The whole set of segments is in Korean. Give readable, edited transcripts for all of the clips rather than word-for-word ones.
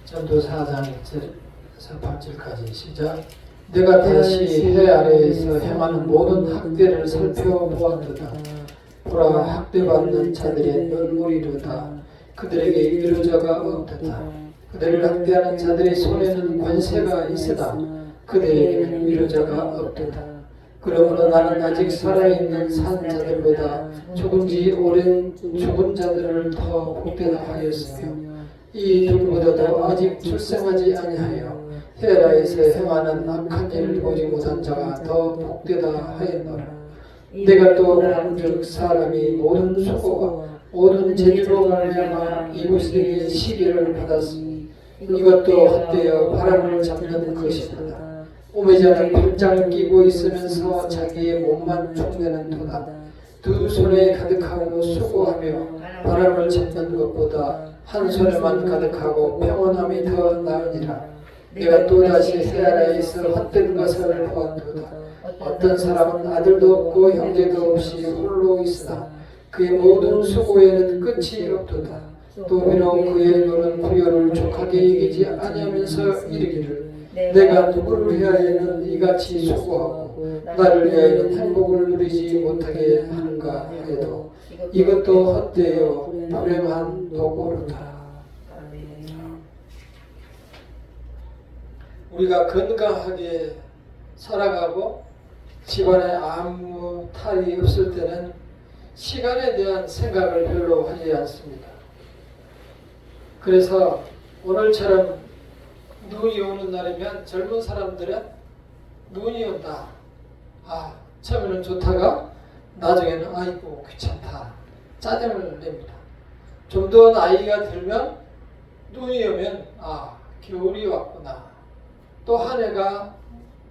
전도 4장 1절에서 8절까지 시작. 내가 다시 해 아래에서 행하는 모든 학대를 살펴보았도다. 보라, 학대받는 자들의 눈물이로다. 그들에게 위로자가 없도다. 그들을 학대하는 자들의 손에는 권세가 있으나 그들에게는 위로자가 없도다. 그러므로 나는 아직 살아있는 산 자들보다 조금지 오랜 죽은 자들을 더 복되다 하였으며 이 둘보다도 아직 출생하지 아니하여 헤라에서 행하는 악한 일을 보지 못한 자가 더 복되다 하였노라. 내가 또 본즉 사람이 모든 수고와 모든 재주로 말미암아 이웃에게 시기를 받았으니 이것도 헛되어 바람을 잡는 것이다. 오매자는 팔짱을 끼고 있으면서 자기의 몸만 축내는 도다. 두 손에 가득하고 수고하며 바람을 잡는 것보다 한 손에만 가득하고 평온함이 더 나으니라. 내가 또다시 새 아래에서 헛된 것을 보았도다. 어떤 사람은 아들도 없고 형제도 없이 홀로 있으나 그의 모든 수고에는 끝이 없도다. 또 비록 그의 눈은 부여를 족하게 이기지 아니하면서 이르기를 내가 누구를 위하여는 이같이 수고하고 나를 위하여는 행복을 누리지 못하게 하는가 해도 이것도 헛되어 불행한 도구로다. 우리가 건강하게 살아가고 집안에 아무 탈이 없을 때는 시간에 대한 생각을 별로 하지 않습니다. 그래서 오늘처럼 눈이 오는 날이면 젊은 사람들은 눈이 온다. 처음에는 좋다가 나중에는 아이고 귀찮다. 짜증을 냅니다. 좀 더 나이가 들면 눈이 오면 겨울이 왔구나. 또 한 해가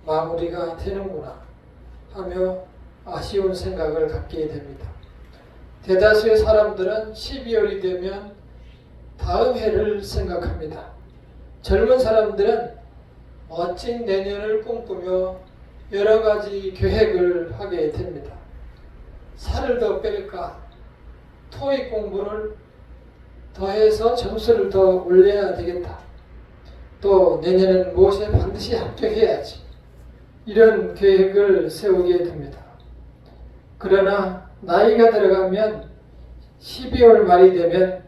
마무리가 되는구나 하며 아쉬운 생각을 갖게 됩니다. 대다수의 사람들은 12월이 되면 다음 해를 생각합니다. 젊은 사람들은 멋진 내년을 꿈꾸며 여러 가지 계획을 하게 됩니다. 살을 더 뺄까? 토익 공부를 더 해서 점수를 더 올려야 되겠다. 또 내년에는 무엇에 반드시 합격해야지. 이런 계획을 세우게 됩니다. 그러나 나이가 들어가면 12월 말이 되면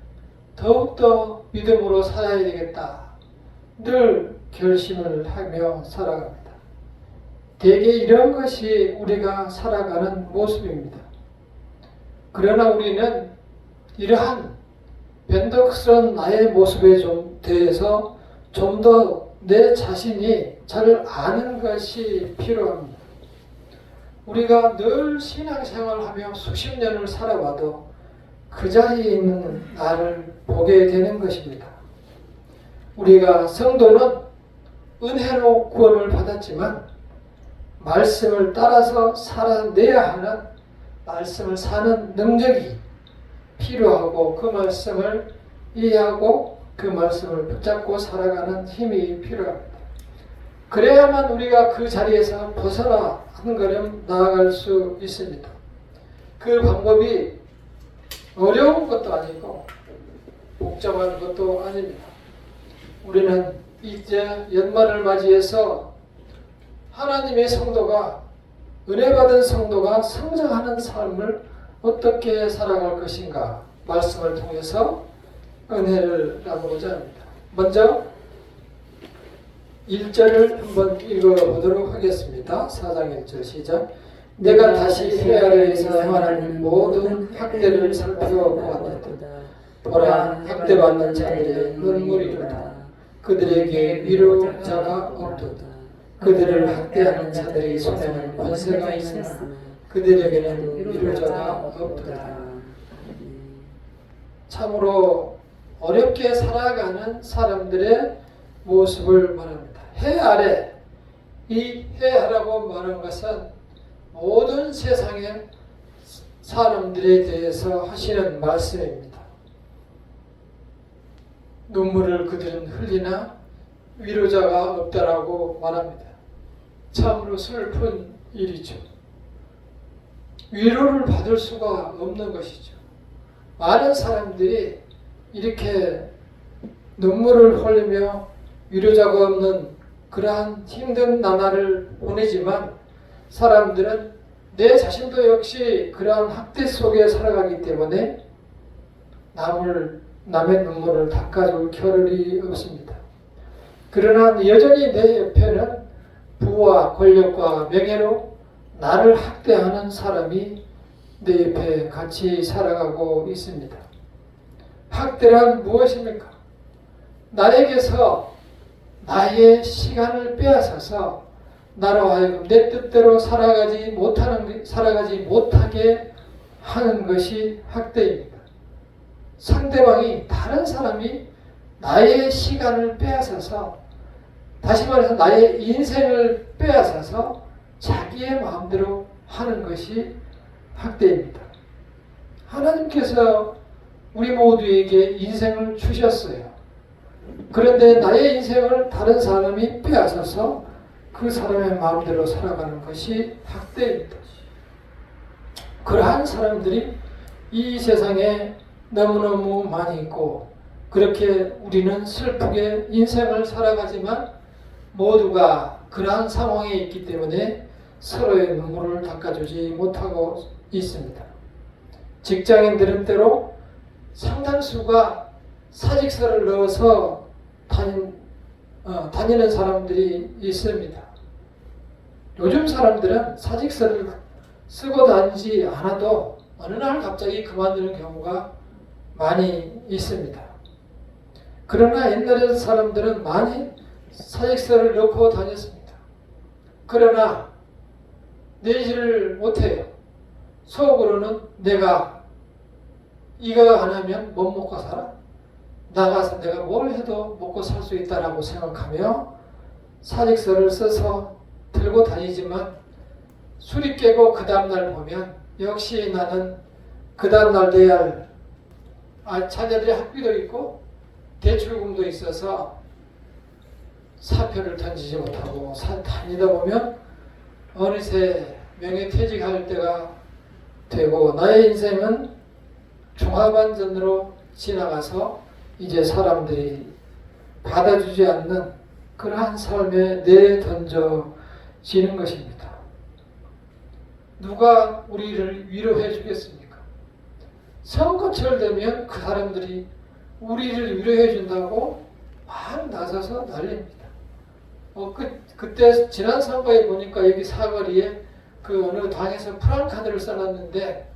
더욱더 믿음으로 살아야 되겠다. 늘 결심을 하며 살아갑니다. 대개 이런 것이 우리가 살아가는 모습입니다. 그러나 우리는 이러한 변덕스러운 나의 모습에 대해서 좀 더 내 자신이 잘 아는 것이 필요합니다. 우리가 늘 신앙생활하며 수십 년을 살아와도 그 자리에 있는 나를 보게 되는 것입니다. 우리가 성도는 은혜로 구원을 받았지만 말씀을 따라서 살아내야 하는 말씀을 사는 능력이 필요하고 그 말씀을 이해하고 그 말씀을 붙잡고 살아가는 힘이 필요합니다. 그래야만 우리가 그 자리에서 벗어나 한 걸음 나아갈 수 있습니다. 그 방법이 어려운 것도 아니고 복잡한 것도 아닙니다. 우리는 이제 연말을 맞이해서 하나님의 성도가 은혜 받은 성도가 성장하는 삶을 어떻게 살아갈 것인가 말씀을 통해서 은혜를 나누고자 합니다. 먼저 1절을 한번 읽어보도록 하겠습니다. 4장 1절 시작. 내가 다시 해 아래에서 행하는 모든 학대를 살펴보았다. 보라, 학대받는 자들의 눈물이로다. 그들에게 위로자가 없도다. 그들을 학대하는 자들의 손에는 권세가 있으나 그들에게는 위로자가 없도다. 참으로 어렵게 살아가는 사람들의 모습을 말합니다. 해 아래, 이 해하라고 말하는 것은 모든 세상의 사람들에 대해서 하시는 말씀입니다. 눈물을 그들은 흘리나 위로자가 없다라고 말합니다. 참으로 슬픈 일이죠. 위로를 받을 수가 없는 것이죠. 많은 사람들이 이렇게 눈물을 흘리며 위로자가 없는 그러한 힘든 나날을 보내지만 사람들은 내 자신도 역시 그러한 학대 속에 살아가기 때문에 남의 눈물을 닦아줄 겨를이 없습니다. 그러나 여전히 내 옆에는 부와 권력과 명예로 나를 학대하는 사람이 내 옆에 같이 살아가고 있습니다. 학대란 무엇입니까? 나에게서 나의 시간을 빼앗아서 나로 하여금 내 뜻대로 살아가지 못하게 하는 것이 학대입니다. 상대방이 다른 사람이 나의 시간을 빼앗아서, 다시 말해서 나의 인생을 빼앗아서 자기의 마음대로 하는 것이 학대입니다. 하나님께서 우리 모두에게 인생을 주셨어요. 그런데 나의 인생을 다른 사람이 빼앗아서 그 사람의 마음대로 살아가는 것이 학대입니다. 그러한 사람들이 이 세상에 너무너무 많이 있고, 그렇게 우리는 슬프게 인생을 살아가지만 모두가 그러한 상황에 있기 때문에 서로의 눈물을 닦아주지 못하고 있습니다. 직장인들은 때로 상당수가 사직서를 넣어서 다니는 사람들이 있습니다. 요즘 사람들은 사직서를 쓰고 다니지 않아도 어느 날 갑자기 그만두는 경우가 많이 있습니다. 그러나 옛날에 사람들은 많이 사직서를 넣고 다녔습니다. 그러나 내지를 못해요. 속으로는 내가 이거 안 하면 못 먹고 살아? 나가서 내가 뭘 해도 먹고 살 수 있다라고 생각하며 사직서를 써서 들고 다니지만 술이 깨고 그 다음날 보면 역시 나는 그 다음날 내야 할 자녀들의 학비도 있고 대출금도 있어서 사표를 던지지 못하고 다니다 보면 어느새 명예퇴직할 때가 되고 나의 인생은 중하반전으로 지나가서 이제 사람들이 받아주지 않는 그러한 삶에 내던져지는 것입니다. 누가 우리를 위로해 주겠습니까? 선거철 되면 그 사람들이 우리를 위로해 준다고 막 나서서 난립니다. 그때 지난 선거에 보니까 여기 사거리에 그 어느 당에서 프랑카드를 써놨는데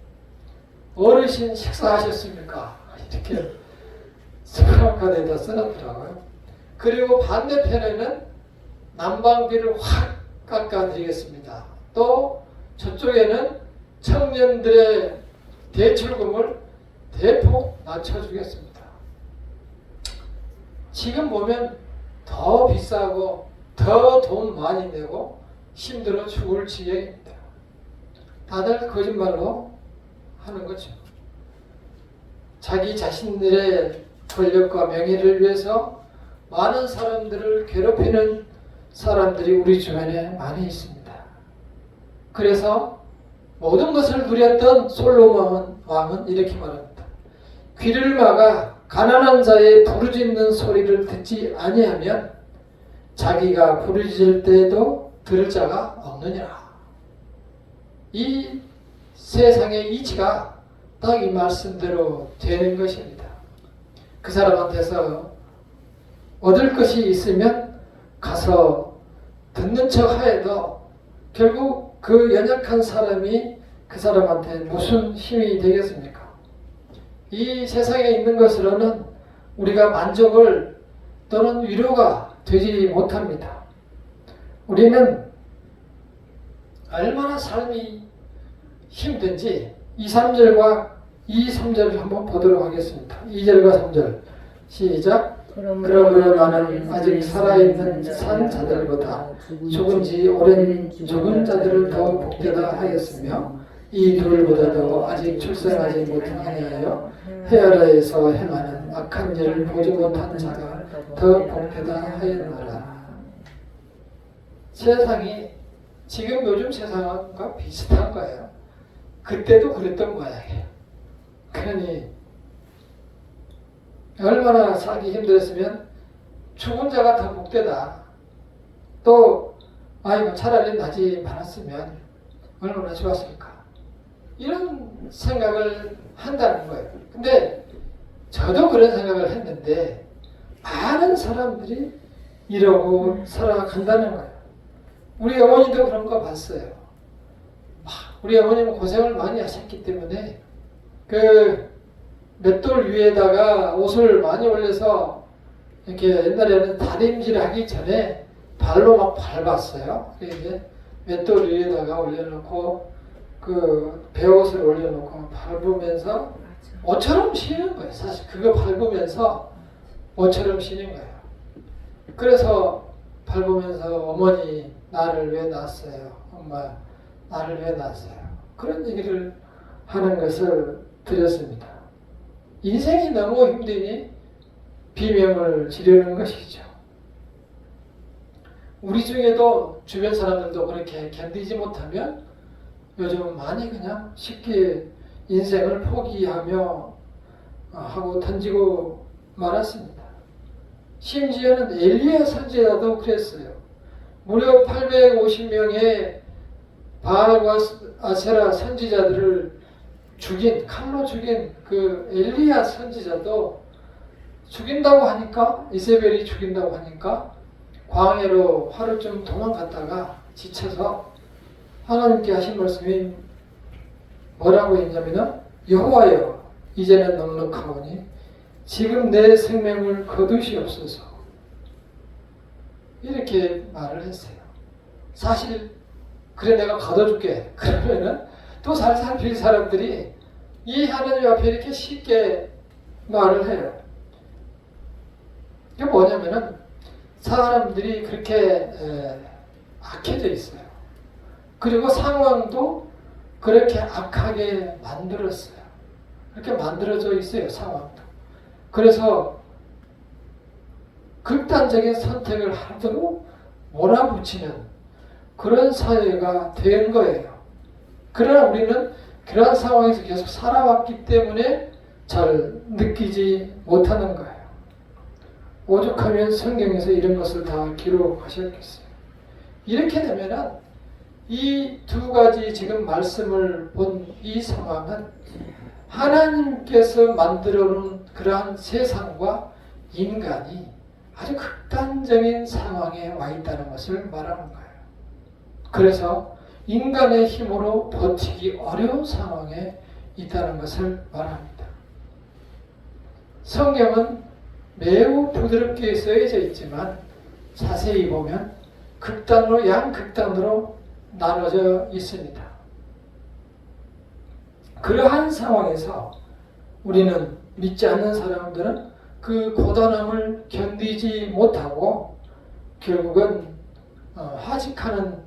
어르신 식사하셨습니까? 이렇게 프랑카드에다 써놨더라고요. 그리고 반대편에는 난방비를 확 깎아드리겠습니다. 또 저쪽에는 청년들의 대출금을 대폭 낮춰주겠습니다. 지금 보면 더 비싸고 더 돈 많이 내고 힘들어 죽을 지경입니다. 다들 거짓말로 하는 거죠. 자기 자신들의 권력과 명예를 위해서 많은 사람들을 괴롭히는 사람들이 우리 주변에 많이 있습니다. 그래서 모든 것을 누렸던 솔로몬 왕은 이렇게 말합니다. 귀를 막아 가난한 자의 부르짖는 소리를 듣지 아니하면 자기가 부르짖을 때에도 들을 자가 없느니라. 이 세상의 이치가 딱 이 말씀대로 되는 것입니다. 그 사람한테서 얻을 것이 있으면 가서 듣는 척 하여도 결국 그 연약한 사람이 그 사람한테 무슨 힘이 되겠습니까? 이 세상에 있는 것으로는 우리가 만족을 또는 위로가 되지 못합니다. 우리는 얼마나 삶이 힘든지 2, 3절을 한번 보도록 하겠습니다. 2절과 3절 시작. 그러므로 나는 아직 살아있는 산 자들보다 죽은 지 오랜 죽은 자들을 더 복되다 하였으며 이 둘보다도 아직 출생하지 못하여 헤아라에서 행하는 악한 일을 보지 못한 자가 더 복되다 하였노라. 세상이 지금 요즘 세상과 비슷한 거예요. 그때도 그랬던 모양이에요. 그러니 얼마나 살기 힘들었으면 죽은 자가 더 복되다. 또 아이고 차라리 나지 말았으면 얼마나 좋았을까. 이런 생각을 한다는 거예요. 근데 저도 그런 생각을 했는데 많은 사람들이 이러고 살아간다는 거예요. 우리 어머니도 그런 거 봤어요. 우리 어머님은 고생을 많이 하셨기 때문에 그 맷돌 위에다가 옷을 많이 올려서 이렇게 옛날에는 다림질 하기 전에 발로 막 밟았어요. 이제 맷돌 위에다가 올려놓고 그 배옷을 올려놓고 밟으면서 옷처럼 쉬는 거예요. 사실 그거 밟으면서 옷처럼 쉬는 거예요. 그래서 밟으면서 어머니 나를 왜 낳았어요? 엄마 나를 왜 낳았어요? 그런 얘기를 하는 것을 드렸습니다. 인생이 너무 힘드니 비명을 지르는 것이죠. 우리 중에도 주변 사람들도 그렇게 견디지 못하면 요즘 많이 그냥 쉽게 인생을 포기하며 하고 던지고 말았습니다. 심지어는 엘리야 선지자도 그랬어요. 무려 850명의 바알과 아세라 선지자들을 칼로 죽인 그 엘리야 선지자도 죽인다고 하니까, 이세벨이 죽인다고 하니까 광야로 하루쯤 도망갔다가 지쳐서 하나님께 하신 말씀이 뭐라고 했냐면은, 여호와여 이제는 넉넉하오니 지금 내 생명을 거두시옵소서, 이렇게 말을 했어요. 사실 그래 내가 거둬줄게 그러면은 또 살살 빌 사람들이 이 하나님 앞에 이렇게 쉽게 말을 해요. 이게 뭐냐면은 사람들이 그렇게 악해져 있어요. 그리고 상황도 그렇게 악하게 만들었어요. 그렇게 만들어져 있어요, 상황도. 그래서 극단적인 선택을 하도록 몰아붙이는 그런 사회가 된 거예요. 그러나 우리는 그러한 상황에서 계속 살아왔기 때문에 잘 느끼지 못하는 거예요. 오죽하면 성경에서 이런 것을 다 기록하셨겠어요. 이렇게 되면 이 두 가지 지금 말씀을 본 이 상황은 하나님께서 만들어 놓은 그러한 세상과 인간이 아주 극단적인 상황에 와 있다는 것을 말하는 거예요. 그래서 인간의 힘으로 버티기 어려운 상황에 있다는 것을 말합니다. 성경은 매우 부드럽게 쓰여져 있지만 자세히 보면 극단으로, 양극단으로 나눠져 있습니다. 그러한 상황에서 우리는 믿지 않는 사람들은 그 고단함을 견디지 못하고 결국은 하직하는,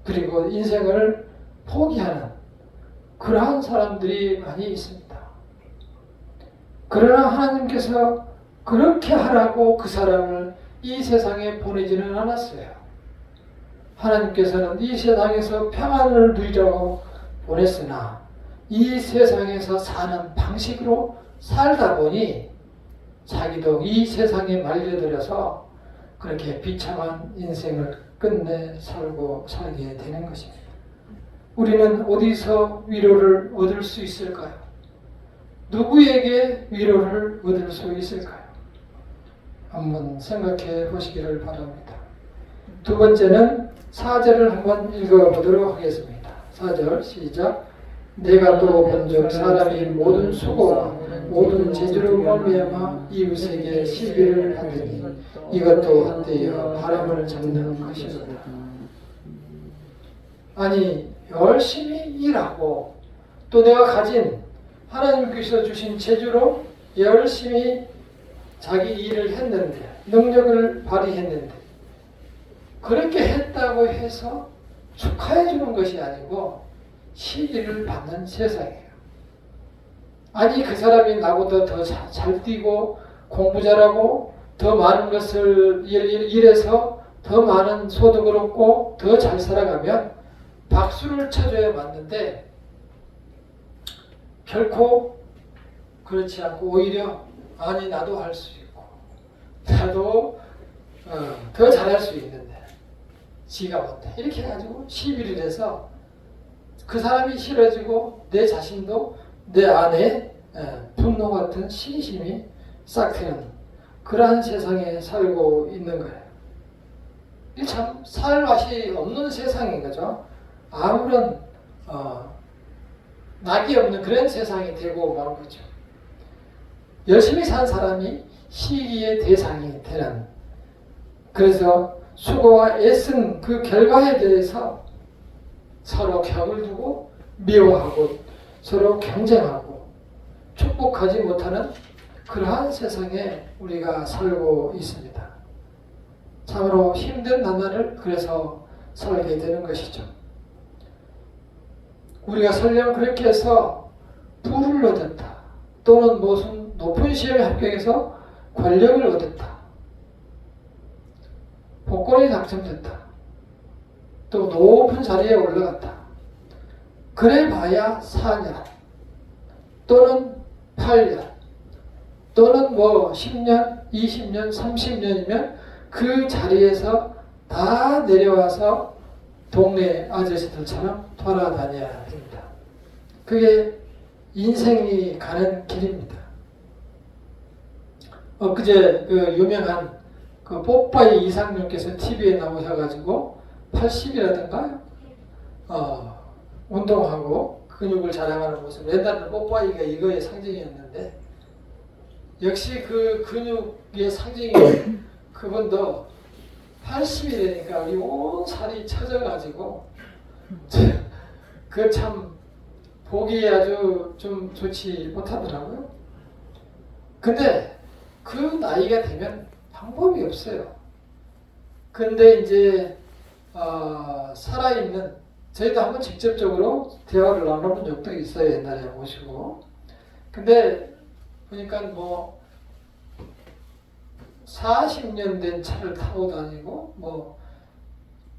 그리고 인생을 포기하는 그러한 사람들이 많이 있습니다. 그러나 하나님께서 그렇게 하라고 그 사람을 이 세상에 보내지는 않았어요. 하나님께서는 이 세상에서 평안을 누리라고 보냈으나 이 세상에서 사는 방식으로 살다 보니 자기도 이 세상에 말려들어서 그렇게 비참한 인생을 끝내 살게 되는 것입니다. 우리는 어디서 위로를 얻을 수 있을까요? 누구에게 위로를 얻을 수 있을까요? 한번 생각해 보시기를 바랍니다. 두 번째는 4절을 한번 읽어보도록 하겠습니다. 4절 시작. 내가 또 본즉 사람이 모든 수고와 모든 재주로 말미암아 이웃에게 시비를 하더니 이것도 한때여 바람을 잡는 것이로다. 아니 열심히 일하고 또 내가 가진 하나님께서 주신 재주로 열심히 자기 일을 했는데, 능력을 발휘했는데, 그렇게 했다고 해서 축하해 주는 것이 아니고 시기를 받는 세상이에요. 아니 그 사람이 나보다 더 잘 뛰고 공부 잘하고 더 많은 것을 일해서 더 많은 소득을 얻고 더 잘 살아가면 박수를 쳐줘야 맞는데 결코 그렇지 않고 오히려 아니 나도 할 수 있고 나도 더 잘할 수 있는데 지가 못해 이렇게 해가지고 시비를 해서 그 사람이 싫어지고 내 자신도 내 안에 분노 같은 신심이 싹트는 그러한 세상에 살고 있는 거예요. 이 참 살 맛이 없는 세상인 거죠. 아무런 낙이 없는 그런 세상이 되고 만 거죠. 열심히 산 사람이 시기의 대상이 되는, 그래서 수고와 애쓴 그 결과에 대해서 서로 격을 두고 미워하고 서로 경쟁하고 축복하지 못하는 그러한 세상에 우리가 살고 있습니다. 참으로 힘든 나날을 그래서 살게 되는 것이죠. 우리가 설령 그렇게 해서 부를 얻었다, 또는 무슨 높은 시험에 합격해서 권력을 얻었다, 복권이 당첨됐다, 또 높은 자리에 올라갔다. 그래 봐야 4년 또는 8년 또는 10년, 20년, 30년이면 그 자리에서 다 내려와서 동네 아저씨들처럼 돌아다녀야 됩니다. 그게 인생이 가는 길입니다. 엊그제 그 유명한 그 뽀빠이 이상님께서 TV에 나오셔가지고 80이라든가 운동하고 근육을 자랑하는 모습, 옛날에는 뽀빠이가 이거의 상징이었는데 역시 그 근육의 상징이 그분도 80이 되니까 우리 온 살이 처져가지고 그 참 보기 아주 좀 좋지 못하더라고요. 근데 그 나이가 되면 방법이 없어요. 근데 이제 살아있는, 저희도 한번 직접적으로 대화를 나눠본 적도 있어요. 옛날에 모시고. 근데 보니까 40년 된 차를 타고 다니고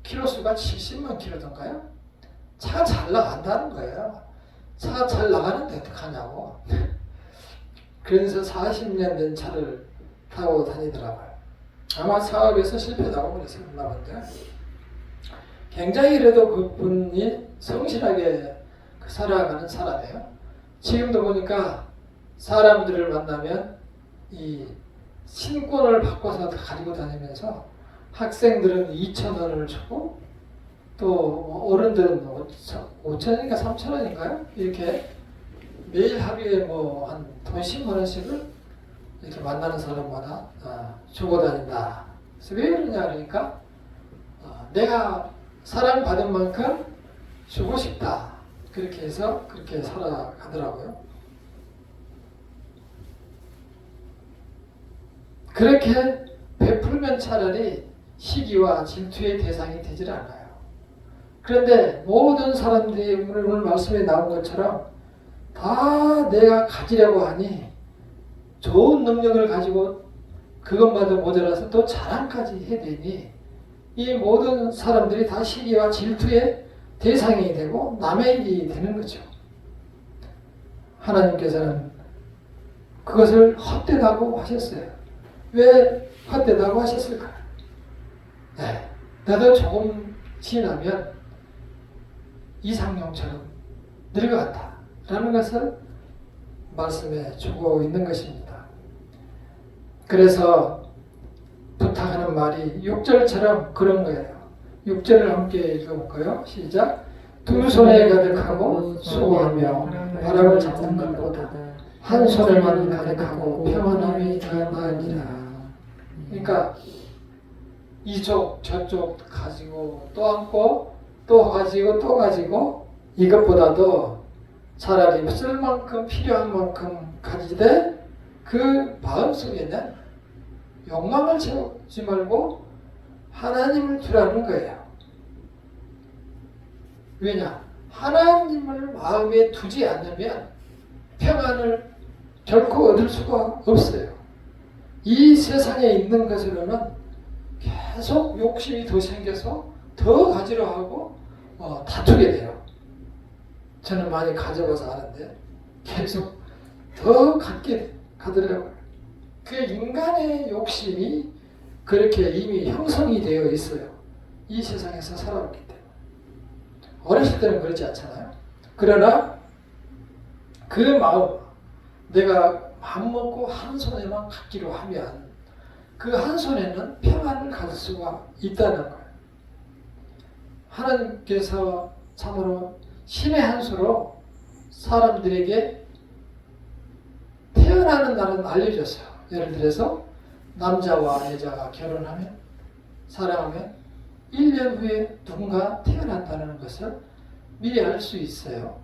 키로수가 70만 킬로던가요? 차가 잘 나간다는 거예요. 차가 잘 나가는데 어떡하냐고. 그래서 40년 된 차를 타고 다니더라고요. 아마 사업에서 실패하고 그랬었나 본데 굉장히 그래도 그분이 성실하게 살아가는 사람이에요. 지금도 보니까 사람들을 만나면 이 신권을 바꿔서 가지고 다니면서 학생들은 2,000원을 주고 또 어른들은 5,000원인가 3,000원인가요? 이렇게 매일 하루에 한 돈 10만 원씩을 이렇게 만나는 사람마다 주고 다닌다. 그래서 왜 그러냐 그러니까 내가 사랑받은 만큼 주고 싶다. 그렇게 해서 그렇게 살아가더라고요. 그렇게 베풀면 차라리 시기와 질투의 대상이 되질 않아요. 그런데 모든 사람들이 오늘 말씀에 나온 것처럼 다 내가 가지려고 하니 좋은 능력을 가지고 그것마저 모자라서 또 자랑까지 해대니 이 모든 사람들이 다 시기와 질투의 대상이 되고 남의 일이 되는 거죠. 하나님께서는 그것을 헛되다고 하셨어요. 왜 헛되다고 하셨을까요? 나도 조금 지나면 이상용처럼 늙어간다 라는 것을 말씀해 주고 있는 것입니다. 그래서 부탁하는 말이 6절처럼 그런 거예요. 6절을 함께 읽어볼까요? 시작. 두 손에 가득하고 수고하며 바람을 잡는 것보다 한 손에만 가득하고 평안함이 더 나으니라. 그러니까 이쪽 저쪽 가지고 또 안고 또 가지고 또 가지고 이것보다도 차라리 쓸 만큼 필요한 만큼 가지되 그 마음속에는 욕망을 채우지 말고 하나님을 두라는 거예요. 왜냐? 하나님을 마음에 두지 않으면 평안을 결코 얻을 수가 없어요. 이 세상에 있는 것으로는 계속 욕심이 더 생겨서 더 가지려 하고 다투게 돼요. 저는 많이 가져봐서 아는데 계속 더 갖게 가더라고요. 그 인간의 욕심이 그렇게 이미 형성이 되어 있어요. 이 세상에서 살아왔기 때문에. 어렸을 때는 그렇지 않잖아요. 그러나 그 마음, 내가 맘 먹고 한 손에만 갖기로 하면 그 한 손에는 평안을 가질 수가 있다는 거예요. 하나님께서 참으로 신의 한 수로 사람들에게 태어나는 날은 알려줬어요. 예를 들어서 남자와 여자가 결혼하면, 사랑하면 1년 후에 누군가 태어난다는 것을 미리 알 수 있어요.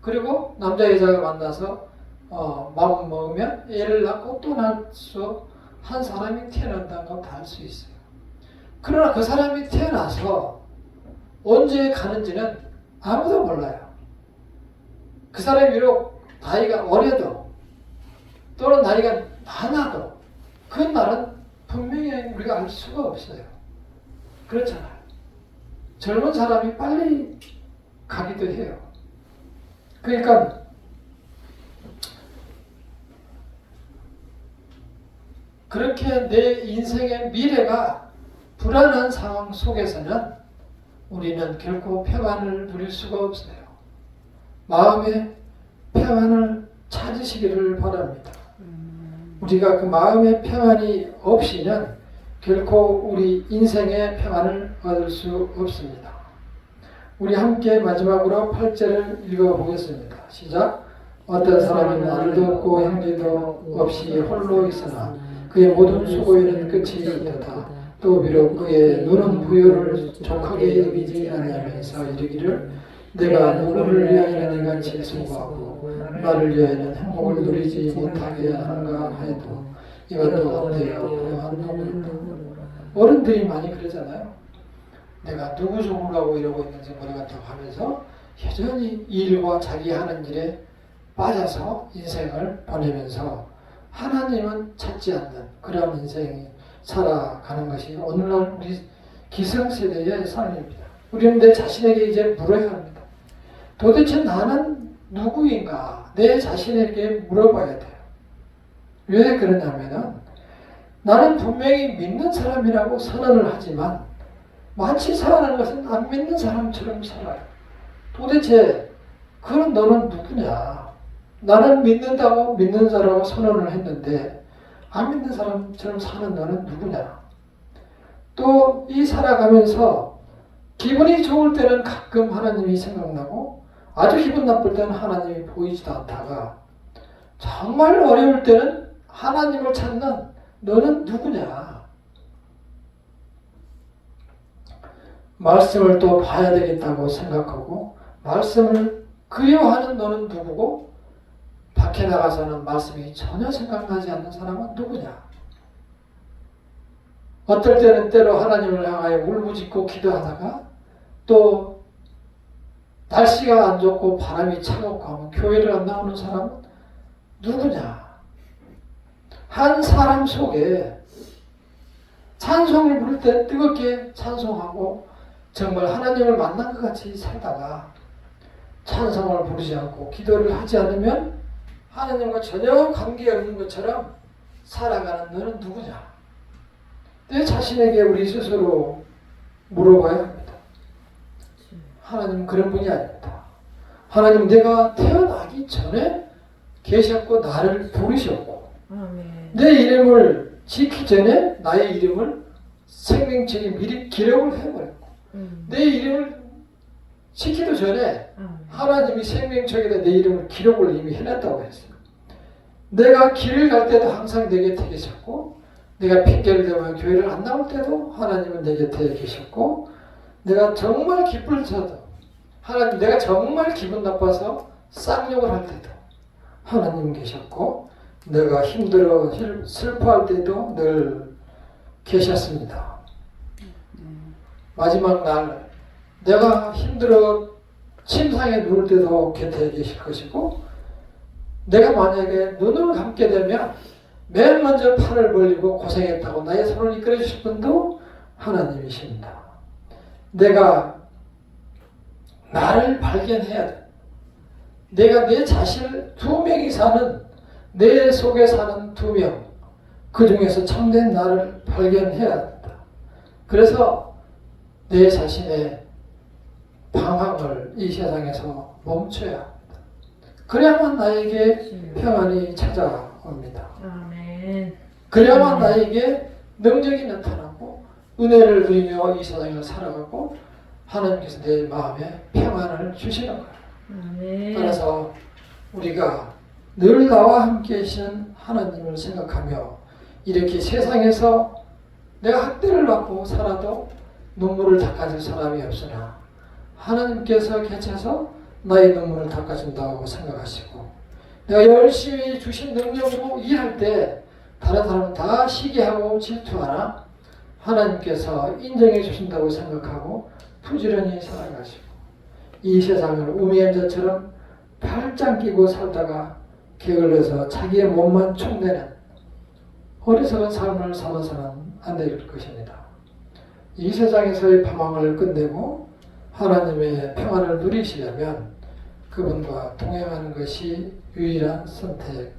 그리고 남자 여자가 만나서 마음 먹으면 애를 낳고 또 낳아서 한 사람이 태어난다는 걸 다 알 수 있어요. 그러나 그 사람이 태어나서 언제 가는지는 아무도 몰라요. 그 사람이 비록 나이가 어려도 또는 나이가 많아도 그 날은 분명히 우리가 알 수가 없어요. 그렇잖아요. 젊은 사람이 빨리 가기도 해요. 그러니까 그렇게 내 인생의 미래가 불안한 상황 속에서는 우리는 결코 평안을 누릴 수가 없어요. 마음의 평안을 찾으시기를 바랍니다. 우리가 그 마음의 평안이 없이는 결코 우리 인생의 평안을 얻을 수 없습니다. 우리 함께 마지막으로 8절을 읽어보겠습니다. 시작. 어떤 사람은 아들도 없고 형제도 없이 홀로 있으나 그의 모든 수고에는 끝이 있다. 또 비록 그의 눈은 부요를 족하게 여기지 않으면서 이르기를 내가 누구를 위하여 내같이 수고하고 나를 위하여는 행복을 누리지 못하게 하는가 해도 이것도 어때요? 그러한 놈은 어른들이 많이 그러잖아요. 내가 누구 죽으려고 이러고 있는지 모르겠다고 하면서 여전히 일과 자기 하는 일에 빠져서 인생을 보내면서 하나님은 찾지 않는 그런 인생이 살아가는 것이 오늘날 우리 기성세대의 삶입니다. 우리는 내 자신에게 이제 물어야 합니다. 도대체 나는 누구인가? 내 자신에게 물어봐야 돼요. 왜 그러냐면은 나는 분명히 믿는 사람이라고 선언을 하지만 마치 살아가는 것은 안 믿는 사람처럼 살아요. 도대체 그럼 너는 누구냐? 나는 믿는다고 믿는 자라고 선언을 했는데 안 믿는 사람처럼 사는 너는 누구냐? 또 이 살아가면서 기분이 좋을 때는 가끔 하나님이 생각나고 아주 기분 나쁠 때는 하나님이 보이지도 않다가 정말 어려울 때는 하나님을 찾는 너는 누구냐? 말씀을 또 봐야 되겠다고 생각하고 말씀을 그리워하는 너는 누구고 밖에 나가서는 말씀이 전혀 생각나지 않는 사람은 누구냐? 어떨 때는 때로 하나님을 향하여 울부짖고 기도하다가 또 날씨가 안 좋고 바람이 차갑고 하면 교회를 안 나오는 사람은 누구냐? 한 사람 속에 찬송을 부를 때 뜨겁게 찬송하고 정말 하나님을 만난 것 같이 살다가 찬송을 부르지 않고 기도를 하지 않으면 하나님과 전혀 관계없는 것처럼 살아가는 너는 누구냐? 내 자신에게 우리 스스로 물어봐야 합니다. 하나님은 그런 분이 아닙니다. 하나님 내가 태어나기 전에 계셨고 나를 부르셨고 내 이름을 짓기 전에 나의 이름을 생명책에 미리 기록을 해버렸고 내 이름을 짓기도 전에 하나님이 생명책에다 내 이름을 기록을 이미 해놨다고 했어요. 내가 길을 갈 때도 항상 내 곁에 계셨고 내가 핑계를 대면 교회를 안 나올 때도 하나님은 내 곁에 계셨고 내가 정말 기쁠 때도 하나님 내가 정말 기분 나빠서 쌍욕을 할 때도 하나님 계셨고 내가 힘들어 슬퍼할 때도 늘 계셨습니다. 마지막 날 내가 힘들어 침상에 누울 때도 곁에 계실 것이고 내가 만약에 눈을 감게 되면 맨 먼저 팔을 벌리고 고생했다고 나의 손을 이끌어 주실 분도 하나님이십니다. 내가 나를 발견해야 돼. 내가 내 자신을 두 명이 사는 내 속에 사는 두 명 그 중에서 참된 나를 발견해야 한다. 그래서 내 자신의 방황을 이 세상에서 멈춰야 합니다. 그래야만 나에게 평안이 찾아옵니다. 아멘. 그래야만 나에게 능력이 나타나고 은혜를 누리며 이 세상을 살아가고 하나님께서 내 마음에 평안을 주시는 거예요. 아멘. 따라서 우리가 늘 나와 함께 계신 하나님을 생각하며 이렇게 세상에서 내가 학대를 받고 살아도 눈물을 닦아줄 사람이 없으나 하나님께서 계셔서 나의 눈물을 닦아준다고 생각하시고 내가 열심히 주신 능력으로 일할 때 다른 사람은 다 시기하고 질투하나 하나님께서 인정해 주신다고 생각하고 부지런히 살아가시고 이 세상을 우미의 자처럼 팔짱 끼고 살다가 게을러서 자기의 몸만 축내는 어리석은 삶을 살아서는 안 될 것입니다. 이 세상에서의 방황을 끝내고 하나님의 평안을 누리시려면 그분과 동행하는 것이 유일한 선택,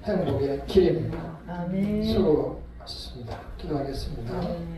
행복의 길입니다. 아멘. 수고하셨습니다. 기도하겠습니다. 아멘.